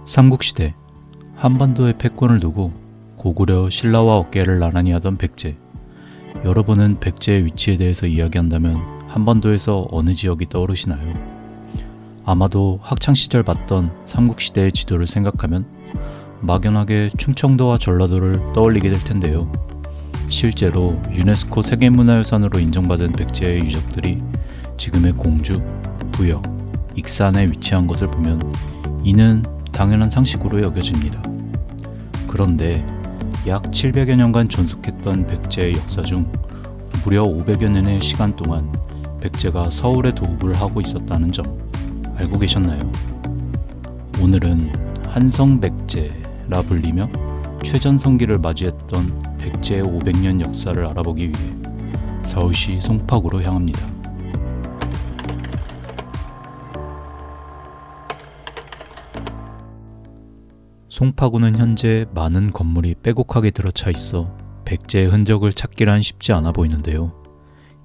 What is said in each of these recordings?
삼국시대 한반도의 패권을 두고 고구려 신라와 어깨를 나란히 하던 백제. 여러분은 백제의 위치에 대해서 이야기한다면 한반도에서 어느 지역이 떠오르시나요? 아마도 학창시절 봤던 삼국시대의 지도를 생각하면 막연하게 충청도와 전라도를 떠올리게 될 텐데요. 실제로 유네스코 세계문화유산으로 인정받은 백제의 유적들이 지금의 공주, 부역, 익산에 위치한 것을 보면 이는 당연한 상식으로 여겨집니다. 그런데 약 700여 년간 존속했던 백제의 역사 중 무려 500여 년의 시간 동안 백제가 서울에 도읍을 하고 있었다는 점 알고 계셨나요? 오늘은 한성백제라 불리며 최전성기를 맞이했던 백제의 500년 역사를 알아보기 위해 서울시 송파구로 향합니다. 송파구는 현재 많은 건물이 빼곡하게 들어차 있어 백제의 흔적을 찾기란 쉽지 않아 보이는데요.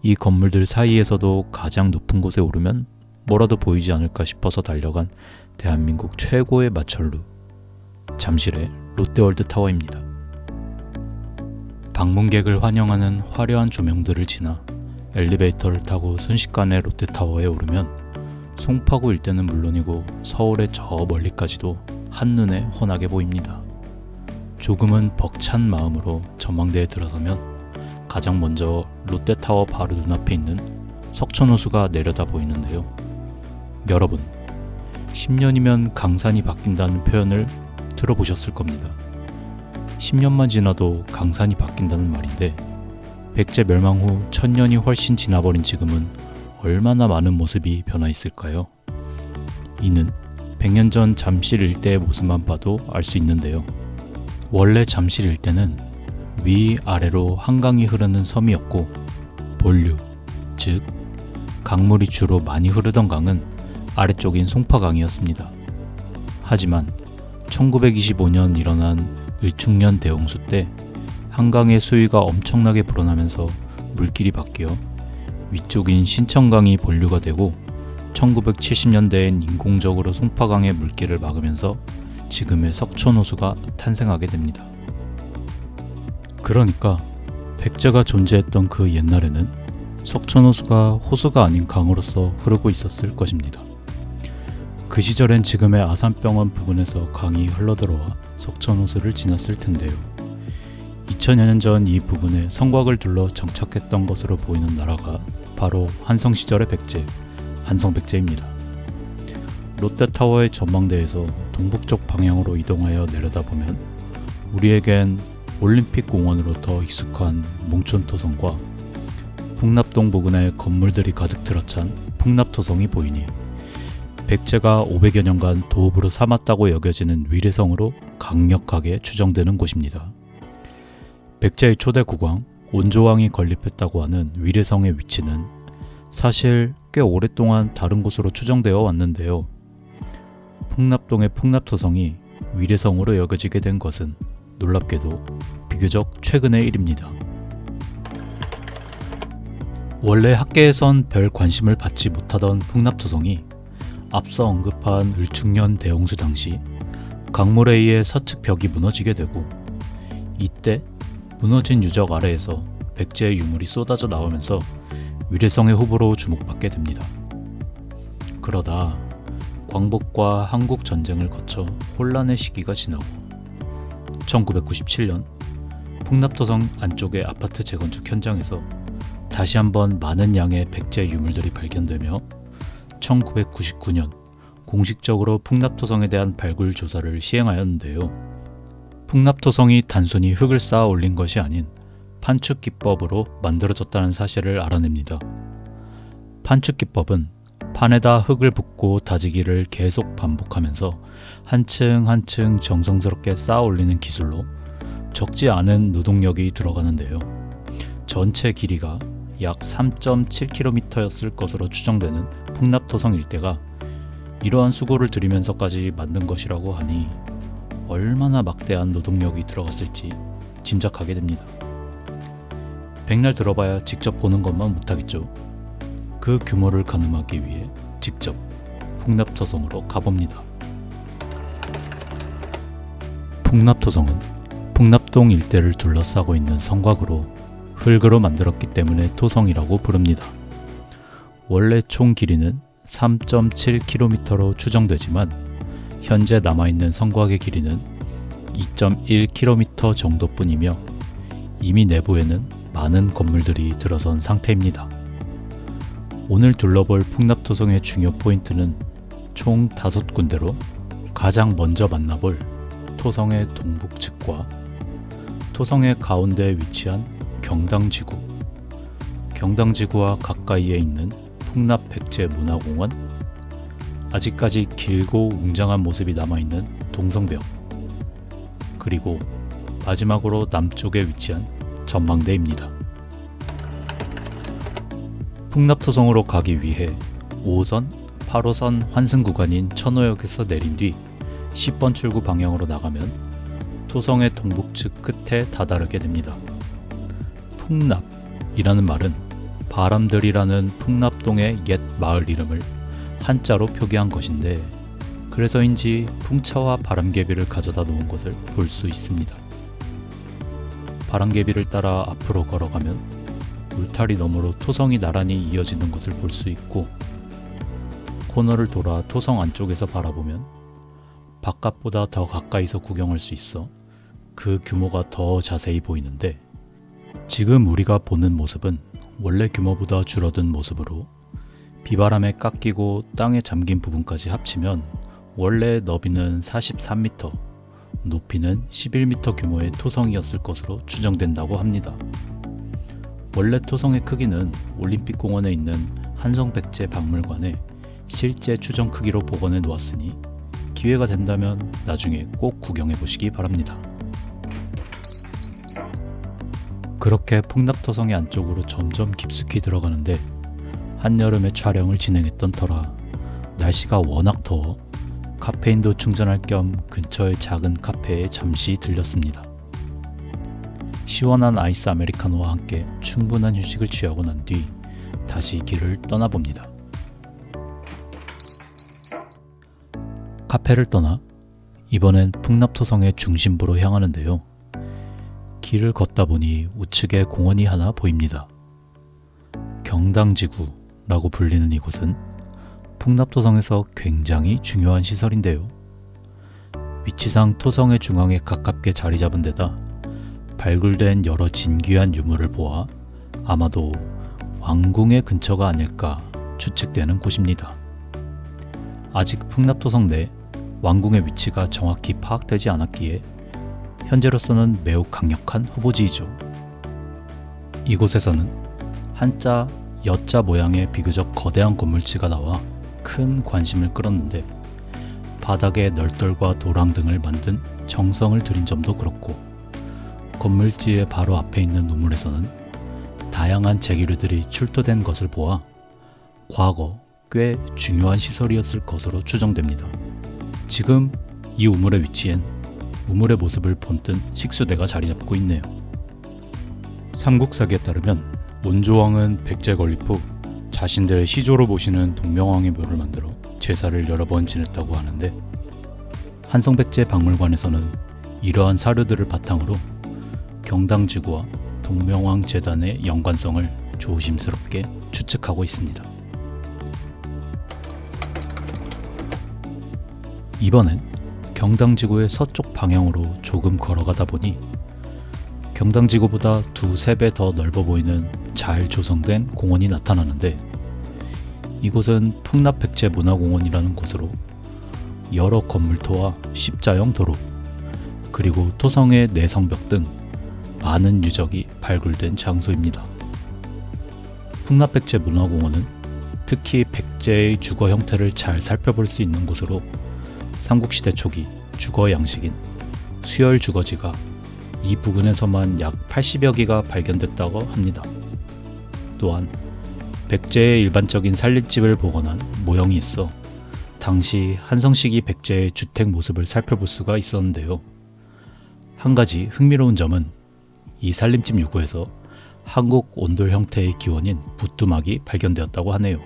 이 건물들 사이에서도 가장 높은 곳에 오르면 뭐라도 보이지 않을까 싶어서 달려간 대한민국 최고의 마천루, 잠실의 롯데월드타워입니다. 방문객을 환영하는 화려한 조명들을 지나 엘리베이터를 타고 순식간에 롯데타워에 오르면 송파구 일대는 물론이고 서울의 저 멀리까지도 한눈에 훤하게 보입니다. 조금은 벅찬 마음으로 전망대에 들어서면 가장 먼저 롯데타워 바로 눈앞에 있는 석촌호수가 내려다 보이는데요. 여러분, 10년이면 강산이 바뀐다는 표현을 들어보셨을 겁니다. 10년만 지나도 강산이 바뀐다는 말인데 백제 멸망 후 1000년이 훨씬 지나버린 지금은 얼마나 많은 모습이 변화 있을까요? 이는 100년 전 잠실 일대의 모습만 봐도 알 수 있는데요. 원래 잠실 일대는 위아래로 한강이 흐르는 섬이었고 본류, 즉 강물이 주로 많이 흐르던 강은 아래쪽인 송파강이었습니다. 하지만 1925년 일어난 을충년 대홍수 때 한강의 수위가 엄청나게 불어나면서 물길이 바뀌어 위쪽인 신천강이 본류가 되고 1970년대엔 인공적으로 송파강의 물길을 막으면서 지금의 석촌호수가 탄생하게 됩니다. 그러니까 백제가 존재했던 그 옛날에는 석촌호수가 호수가 아닌 강으로서 흐르고 있었을 것입니다. 그 시절엔 지금의 아산병원 부근에서 강이 흘러들어와 석촌호수를 지났을 텐데요. 2000여 년 전 이 부근에 성곽을 둘러 정착했던 것으로 보이는 나라가 바로 한성시절의 백제, 한성백제입니다. 롯데타워의 전망대에서 동북쪽 방향으로 이동하여 내려다보면 우리에겐 올림픽공원으로 더 익숙한 몽촌토성과 풍납동 부근에 건물들이 가득 들어찬 풍납토성이 보이니 백제가 500여 년간 도읍으로 삼았다고 여겨지는 위례성으로 강력하게 추정되는 곳입니다. 백제의 초대 국왕 온조왕이 건립했다고 하는 위례성의 위치는 사실 꽤 오랫동안 다른 곳으로 추정되어 왔는데요. 풍납동의 풍납토성이 위례성으로 여겨지게 된 것은 놀랍게도 비교적 최근의 일입니다. 원래 학계에선 별 관심을 받지 못하던 풍납토성이 앞서 언급한 을충년 대홍수 당시 강물에 의해 서측 벽이 무너지게 되고 이때 무너진 유적 아래에서 백제의 유물이 쏟아져 나오면서 위례성의 후보로 주목받게 됩니다. 그러다 광복과 한국 전쟁을 거쳐 혼란의 시기가 지나고 1997년 풍납토성 안쪽의 아파트 재건축 현장에서 다시 한번 많은 양의 백제 유물들이 발견되며 1999년 공식적으로 풍납토성에 대한 발굴 조사를 시행하였는데요. 풍납토성이 단순히 흙을 쌓아 올린 것이 아닌 판축 기법으로 만들어졌다는 사실을 알아냅니다. 판축 기법은 판에다 흙을 붓고 다지기를 계속 반복하면서 한층 한층 정성스럽게 쌓아 올리는 기술로 적지 않은 노동력이 들어가는데요. 전체 길이가 약 3.7km였을 것으로 추정되는 풍납토성 일대가 이러한 수고를 들이면서까지 만든 것이라고 하니 얼마나 막대한 노동력이 들어갔을지 짐작하게 됩니다. 백날 들어봐야 직접 보는 것만 못하겠죠. 그 규모를 가늠하기 위해 직접 풍납토성으로 가봅니다. 풍납토성은 풍납동 일대를 둘러싸고 있는 성곽으로 흙으로 만들었기 때문에 토성이라고 부릅니다. 원래 총 길이는 3.7km로 추정되지만 현재 남아있는 성곽의 길이는 2.1km 정도뿐이며 이미 내부에는 많은 건물들이 들어선 상태입니다. 오늘 둘러볼 풍납토성의 중요 포인트는 총 5군데로 가장 먼저 만나볼 토성의 동북측과 토성의 가운데에 위치한 경당지구, 경당지구와 가까이에 있는 풍납백제문화공원, 아직까지 길고 웅장한 모습이 남아있는 동성벽, 그리고 마지막으로 남쪽에 위치한 전망대입니다. 풍납토성으로 가기 위해 5호선, 8호선 환승 구간인 천호역에서 내린 뒤 10번 출구 방향으로 나가면 토성의 동북측 끝에 다다르게 됩니다. 풍납이라는 말은 바람들이라는 풍납동의 옛 마을 이름을 한자로 표기한 것인데 그래서인지 풍차와 바람개비를 가져다 놓은 것을 볼 수 있습니다. 바람개비를 따라 앞으로 걸어가면 울타리 너머로 토성이 나란히 이어지는 것을 볼 수 있고 코너를 돌아 토성 안쪽에서 바라보면 바깥보다 더 가까이서 구경할 수 있어 그 규모가 더 자세히 보이는데 지금 우리가 보는 모습은 원래 규모보다 줄어든 모습으로 비바람에 깎이고 땅에 잠긴 부분까지 합치면 원래 너비는 43m, 높이는 11m 규모의 토성이었을 것으로 추정된다고 합니다. 원래 토성의 크기는 올림픽공원에 있는 한성백제 박물관에 실제 추정 크기로 복원해 놓았으니 기회가 된다면 나중에 꼭 구경해 보시기 바랍니다. 그렇게 풍납토성의 안쪽으로 점점 깊숙이 들어가는데 한여름에 촬영을 진행했던 터라 날씨가 워낙 더워 카페인도 충전할 겸 근처의 작은 카페에 잠시 들렸습니다. 시원한 아이스 아메리카노와 함께 충분한 휴식을 취하고 난 뒤 다시 길을 떠나봅니다. 카페를 떠나 이번엔 풍납토성의 중심부로 향하는데요. 길을 걷다 보니 우측에 공원이 하나 보입니다. 경당지구라고 불리는 이곳은 풍납토성에서 굉장히 중요한 시설인데요. 위치상 토성의 중앙에 가깝게 자리 잡은 데다 발굴된 여러 진귀한 유물을 보아 아마도 왕궁의 근처가 아닐까 추측되는 곳입니다. 아직 풍납토성 내 왕궁의 위치가 정확히 파악되지 않았기에 현재로서는 매우 강력한 후보지이죠. 이곳에서는 한자, 여자 모양의 비교적 거대한 건물치가 나와 큰 관심을 끌었는데 바닥에 널떨과 도랑 등을 만든 정성을 들인 점도 그렇고 건물지의 바로 앞에 있는 우물에서는 다양한 제기류들이 출토된 것을 보아 과거 꽤 중요한 시설이었을 것으로 추정됩니다. 지금 이 우물의 위치엔 우물의 모습을 본뜬 식수대가 자리 잡고 있네요. 삼국사기에 따르면 원조왕은 백제 건립 후 자신들의 시조로 모시는 동명왕의 묘를 만들어 제사를 여러 번 지냈다고 하는데 한성백제 박물관에서는 이러한 사료들을 바탕으로 경당지구와 동명왕 재단의 연관성을 조심스럽게 추측하고 있습니다. 이번엔 경당지구의 서쪽 방향으로 조금 걸어가다 보니 경당지구보다 2~3배 더 넓어 보이는 잘 조성된 공원이 나타나는데 이곳은 풍납백제문화공원이라는 곳으로 여러 건물토와 십자형 도로 그리고 토성의 내성벽 등 많은 유적이 발굴된 장소입니다. 풍납백제문화공원은 특히 백제의 주거 형태를 잘 살펴볼 수 있는 곳으로 삼국시대 초기 주거 양식인 수열 주거지가 이 부근에서만 약 80여 개가 발견됐다고 합니다. 또한 백제의 일반적인 살림집을 복원한 모형이 있어 당시 한성시기 백제의 주택 모습을 살펴볼 수가 있었는데요. 한 가지 흥미로운 점은 이 살림집 유구에서 한국 온돌 형태의 기원인 부뚜막이 발견되었다고 하네요.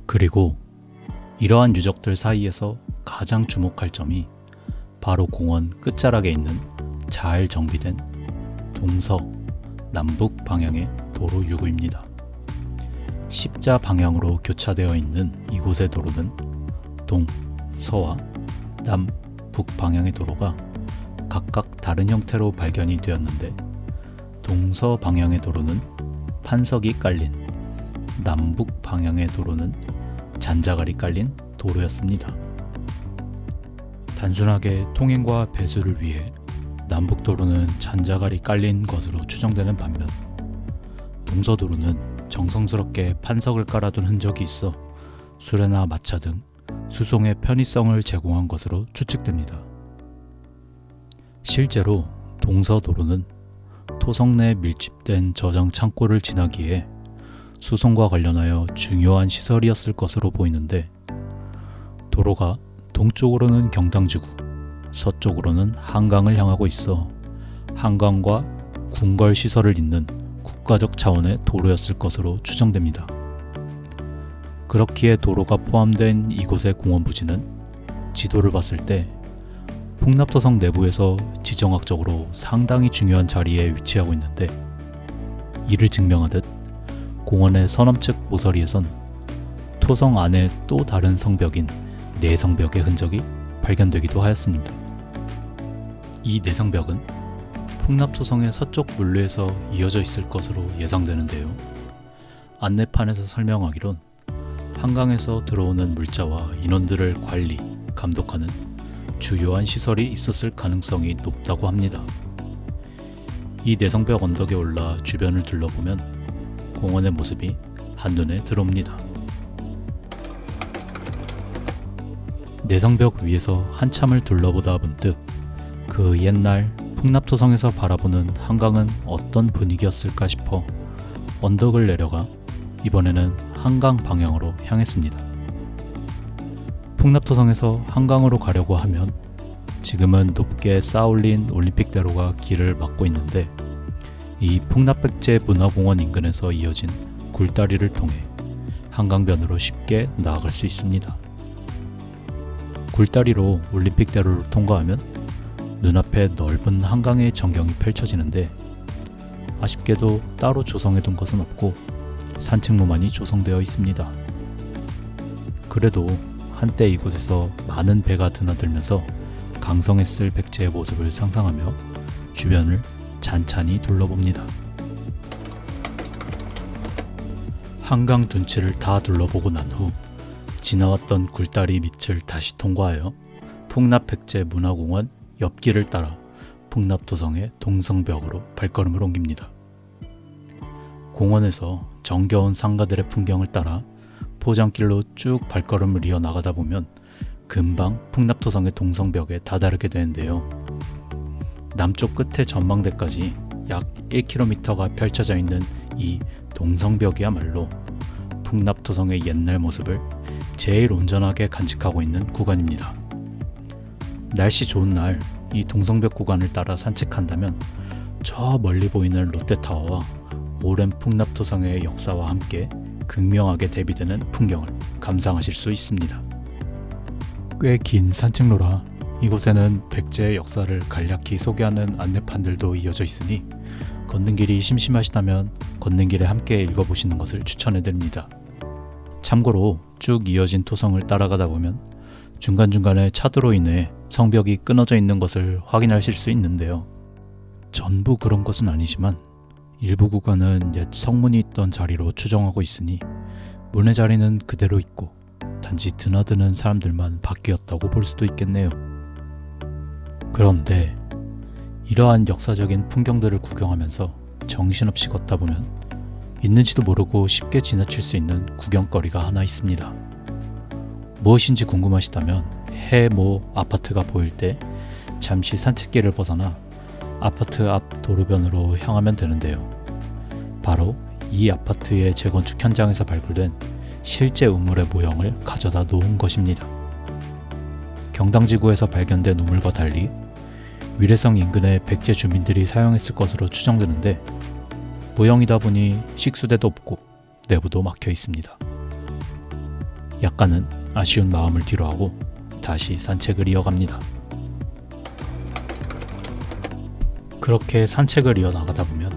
그리고 이러한 유적들 사이에서 가장 주목할 점이 바로 공원 끝자락에 있는 잘 정비된 동서, 남북 방향의 도로 6구입니다. 십자 방향으로 교차되어 있는 이곳의 도로는 동, 서와 남, 북 방향의 도로가 각각 다른 형태로 발견이 되었는데 동서 방향의 도로는 판석이 깔린, 남북 방향의 도로는 잔자갈이 깔린 도로였습니다. 단순하게 통행과 배수를 위해 남북도로는 잔자갈이 깔린 것으로 추정되는 반면 동서도로는 정성스럽게 판석을 깔아둔 흔적이 있어 수레나 마차 등 수송의 편의성을 제공한 것으로 추측됩니다. 실제로 동서도로는 토성 내 밀집된 저장 창고를 지나기에 수송과 관련하여 중요한 시설이었을 것으로 보이는데 도로가 동쪽으로는 경당지구, 서쪽으로는 한강을 향하고 있어 한강과 궁궐 시설을 잇는 국가적 차원의 도로였을 것으로 추정됩니다. 그렇기에 도로가 포함된 이곳의 공원 부지는 지도를 봤을 때 풍납토성 내부에서 지정학적으로 상당히 중요한 자리에 위치하고 있는데 이를 증명하듯 공원의 서남측 모서리에선 토성 안에 또 다른 성벽인 내성벽의 흔적이 발견되기도 하였습니다. 이 내성벽은 풍납토성의 서쪽 물류에서 이어져 있을 것으로 예상되는데요. 안내판에서 설명하기론 한강에서 들어오는 물자와 인원들을 관리, 감독하는 주요한 시설이 있었을 가능성이 높다고 합니다. 이 내성벽 언덕에 올라 주변을 둘러보면 공원의 모습이 한눈에 들어옵니다. 내성벽 위에서 한참을 둘러보다 문득 그 옛날 풍납토성에서 바라보는 한강은 어떤 분위기였을까 싶어 언덕을 내려가 이번에는 한강 방향으로 향했습니다. 풍납토성에서 한강으로 가려고 하면 지금은 높게 쌓아올린 올림픽대로가 길을 막고 있는데 이 풍납백제 문화공원 인근에서 이어진 굴다리를 통해 한강변으로 쉽게 나아갈 수 있습니다. 굴다리로 올림픽대로를 통과하면 눈앞에 넓은 한강의 전경이 펼쳐지는데 아쉽게도 따로 조성해둔 것은 없고 산책로만이 조성되어 있습니다. 그래도 한때 이곳에서 많은 배가 드나들면서 강성했을 백제의 모습을 상상하며 주변을 찬찬히 둘러봅니다. 한강 둔치를 다 둘러보고 난 후 지나왔던 굴다리 밑을 다시 통과하여 풍납백제 문화공원 옆길을 따라 풍납토성의 동성벽으로 발걸음을 옮깁니다. 공원에서 정겨운 상가들의 풍경을 따라 포장길로 쭉 발걸음을 이어나가다 보면 금방 풍납토성의 동성벽에 다다르게 되는데요. 남쪽 끝의 전망대까지 약 1km가 펼쳐져 있는 이 동성벽이야말로 풍납토성의 옛날 모습을 제일 온전하게 간직하고 있는 구간입니다. 날씨 좋은 날 이 동성벽 구간을 따라 산책한다면 저 멀리 보이는 롯데타워와 오랜 풍납토성의 역사와 함께 극명하게 대비되는 풍경을 감상하실 수 있습니다. 꽤 긴 산책로라 이곳에는 백제의 역사를 간략히 소개하는 안내판들도 이어져 있으니 걷는 길이 심심하시다면 걷는 길에 함께 읽어보시는 것을 추천해드립니다. 참고로 쭉 이어진 토성을 따라가다 보면 중간중간에 차도로 인해 성벽이 끊어져 있는 것을 확인하실 수 있는데요. 전부 그런 것은 아니지만 일부 구간은 옛 성문이 있던 자리로 추정하고 있으니 문의 자리는 그대로 있고 단지 드나드는 사람들만 바뀌었다고 볼 수도 있겠네요. 그런데 이러한 역사적인 풍경들을 구경하면서 정신없이 걷다 보면 있는지도 모르고 쉽게 지나칠 수 있는 구경거리가 하나 있습니다. 무엇인지 궁금하시다면 해모 아파트가 보일 때 잠시 산책길을 벗어나 아파트 앞 도로변으로 향하면 되는데요. 바로 이 아파트의 재건축 현장에서 발굴된 실제 우물의 모형을 가져다 놓은 것입니다. 경당지구에서 발견된 우물과 달리 위례성 인근의 백제 주민들이 사용했을 것으로 추정되는데 모형이다 보니 식수대도 없고 내부도 막혀 있습니다. 약간은 아쉬운 마음을 뒤로하고 다시 산책을 이어갑니다. 그렇게 산책을 이어나가다 보면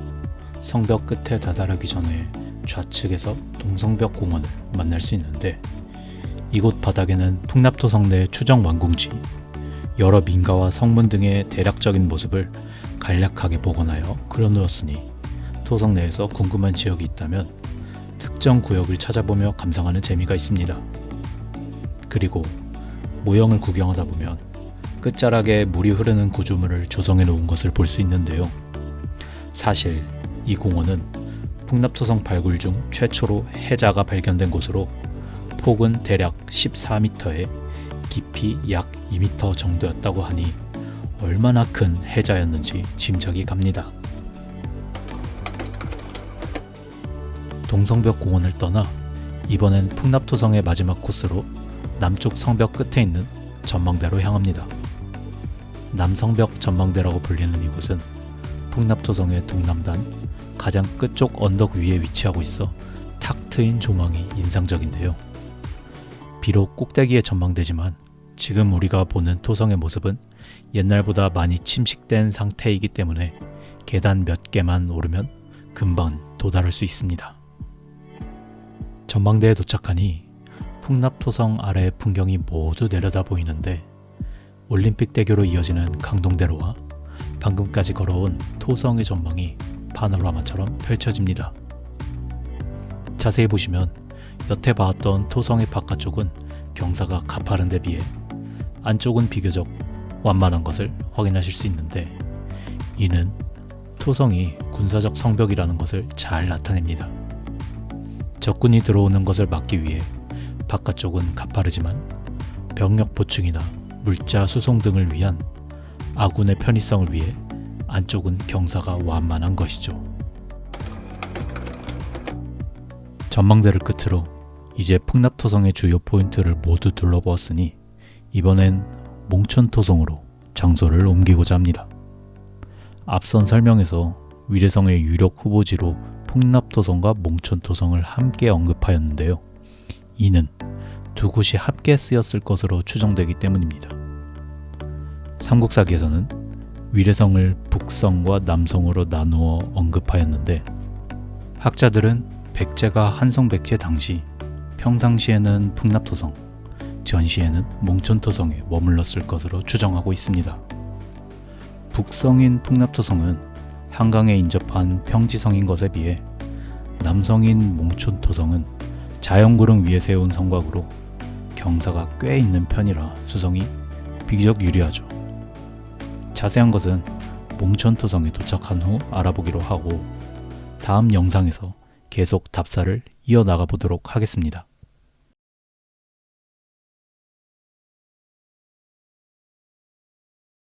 성벽 끝에 다다르기 전에 좌측에서 동성벽 공원을 만날 수 있는데, 이곳 바닥에는 풍납토성 내 추정 완공지, 여러 민가와 성문 등의 대략적인 모습을 간략하게 복원하여 그려놓았으니 토성 내에서 궁금한 지역이 있다면 특정 구역을 찾아보며 감상하는 재미가 있습니다. 그리고 모형을 구경하다 보면 끝자락에 물이 흐르는 구조물을 조성해 놓은 것을 볼 수 있는데요. 사실 이 공원은 풍납토성 발굴 중 최초로 해자가 발견된 곳으로 폭은 대략 14m에 깊이 약 2m 정도였다고 하니 얼마나 큰 해자였는지 짐작이 갑니다. 동성벽 공원을 떠나 이번엔 풍납토성의 마지막 코스로 남쪽 성벽 끝에 있는 전망대로 향합니다. 남성벽 전망대라고 불리는 이곳은 풍납토성의 동남단 가장 끝쪽 언덕 위에 위치하고 있어 탁 트인 조망이 인상적인데요. 비록 꼭대기의 전망대지만 지금 우리가 보는 토성의 모습은 옛날보다 많이 침식된 상태이기 때문에 계단 몇 개만 오르면 금방 도달할 수 있습니다. 전망대에 도착하니 풍납토성 아래의 풍경이 모두 내려다 보이는데, 올림픽대교로 이어지는 강동대로와 방금까지 걸어온 토성의 전망이 파노라마처럼 펼쳐집니다. 자세히 보시면 여태 봤던 토성의 바깥쪽은 경사가 가파른 데 비해 안쪽은 비교적 완만한 것을 확인하실 수 있는데, 이는 토성이 군사적 성벽이라는 것을 잘 나타냅니다. 적군이 들어오는 것을 막기 위해 바깥쪽은 가파르지만 병력 보충이나 물자 수송 등을 위한 아군의 편의성을 위해 안쪽은 경사가 완만한 것이죠. 전망대를 끝으로 이제 풍납토성의 주요 포인트를 모두 둘러보았으니 이번엔 몽촌토성으로 장소를 옮기고자 합니다. 앞선 설명에서 위례성의 유력 후보지로 풍납토성과 몽촌토성을 함께 언급하였는데요. 이는 두 곳이 함께 쓰였을 것으로 추정되기 때문입니다. 삼국사기에서는 위례성을 북성과 남성으로 나누어 언급하였는데, 학자들은 백제가 한성백제 당시 평상시에는 풍납토성, 전시에는 몽촌토성에 머물렀을 것으로 추정하고 있습니다. 북성인 풍납토성은 한강에 인접한 평지성인 것에 비해 남성인 몽촌토성은 자연구릉 위에 세운 성곽으로 경사가 꽤 있는 편이라 수성이 비교적 유리하죠. 자세한 것은 몽촌토성에 도착한 후 알아보기로 하고, 다음 영상에서 계속 답사를 이어나가 보도록 하겠습니다.